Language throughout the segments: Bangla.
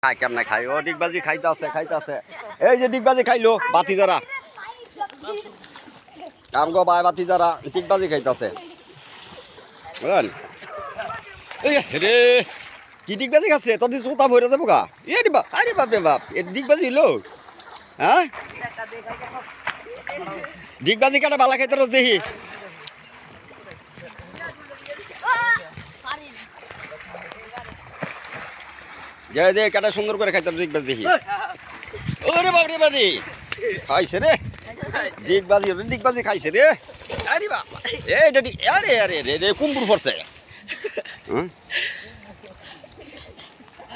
খাই কেমনে খাই ও ডিগবাজি খাইতে আছে এই যে ডিগবাজি খাইলো বাতি যারা আমগো বাই বাতি যারা ডিগবাজি খাইতেছে বুঝলেন এই রে কি ডিগবাজি খাচ্ছে তোর দিন চোতা ভরে যাবো গা এ রে বাপ আরে বাপ রে বাপ এ ডিগবাজি হইলো হ্যাঁ ডিগবাজি কাটা বালা খাইতে রোজ দেখি যাই দে কাটা সুন্দর করে খাইতে ডিগবাজি দেখি ওরে বাপ রে বাজি খাইছে রে ডিগবাজি খাইছে রে আরে বাপ এই ডি আরে আরে রে কুমপুর পড়ছে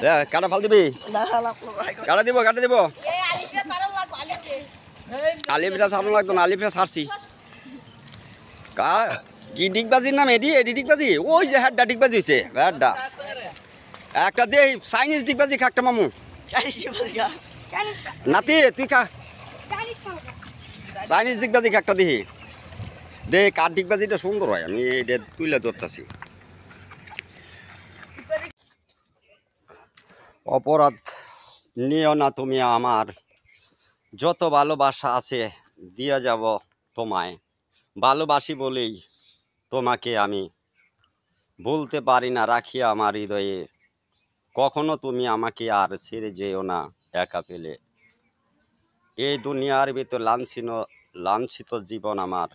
হ্যাঁ কাটা ফাল দিবি কাটা দিব আলিফিটা সারানো লাগতো না আলিফিটা সারছি কি ডিগবাজির নাম এডি ডিগবাজি ওই যে হ্যাড্ডা ডিগবাজি হয়েছে হ্যাড্ডা একটা দে চাইনিজ ডিগবাজি খা একটা মামু নাতি তুই খা চাইনিজ ডিগবাজি খা একটা দেখি দে কার ডিগবাজিটা সুন্দর হয় আমি এটা তুইলে ধরতেছি অপরাধ নিও না তুমি আমার যত ভালোবাসা আছে দিয়ে যাব তোমায় ভালোবাসি বলেই তোমাকে আমি ভুলতে পারি না রাখি আমার হৃদয়ে কখনো তুমি আমাকে আর ছেড়ে যেও না একা পেলে এই দুনিয়ার ভিতর লাঞ্ছিত জীবন আমার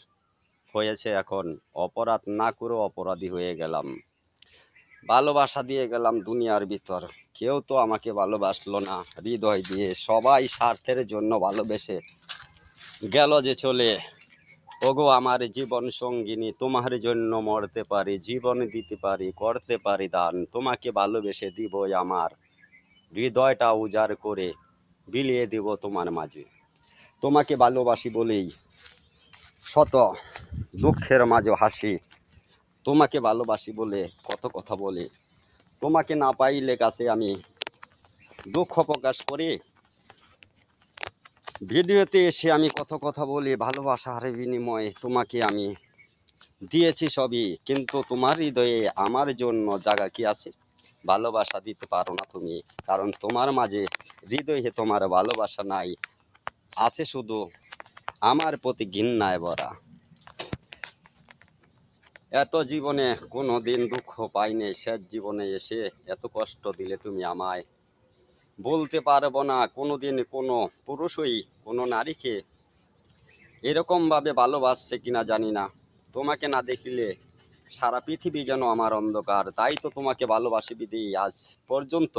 হয়েছে এখন অপরাধ না করে অপরাধী হয়ে গেলাম ভালোবাসা দিয়ে গেলাম দুনিয়ার ভিতর কেউ তো আমাকে ভালোবাসলো না হৃদয় দিয়ে সবাই স্বার্থের জন্য ভালোবেসে গেল যে চলে ওগো আমার জীবন সঙ্গিনী তোমার জন্য মরতে পারি জীবন দিতে পারি করতে পারি দান তোমাকে ভালোবেসে দিব আমার হৃদয়টা উজাড় করে বিলিয়ে দেব তোমার মাঝে তোমাকে ভালোবাসি বলেই শত দুঃখের মাঝে হাসি তোমাকে ভালোবাসি বলে কত কথা বলে তোমাকে না পাইলে কাছে আমি দুঃখ প্রকাশ করি ভিডিওতে এসে আমি কত কথা বলি ভালোবাসার বিনিময়ে তোমাকে আমি দিয়েছি সবই কিন্তু তোমার হৃদয়ে আমার জন্য জায়গা কি আছে ভালোবাসা দিতে পারো না তুমি কারণ তোমার মাঝে হৃদয়ে তোমার ভালোবাসা নাই আছে শুধু আমার প্রতি ঘৃণায় ভরা এত জীবনে কোনো দিন দুঃখ পাইনি শেষ জীবনে এসে এত কষ্ট দিলে তুমি আমায় বলতে পারবো না কোনো দিন কোনো পুরুষই কোনো নারীকে এরকমভাবে ভালোবাসছে কিনা জানি না তোমাকে না দেখিলে সারা পৃথিবী যেন আমার অন্ধকার তাই তো তোমাকে ভালোবাসি বিধি আজ পর্যন্ত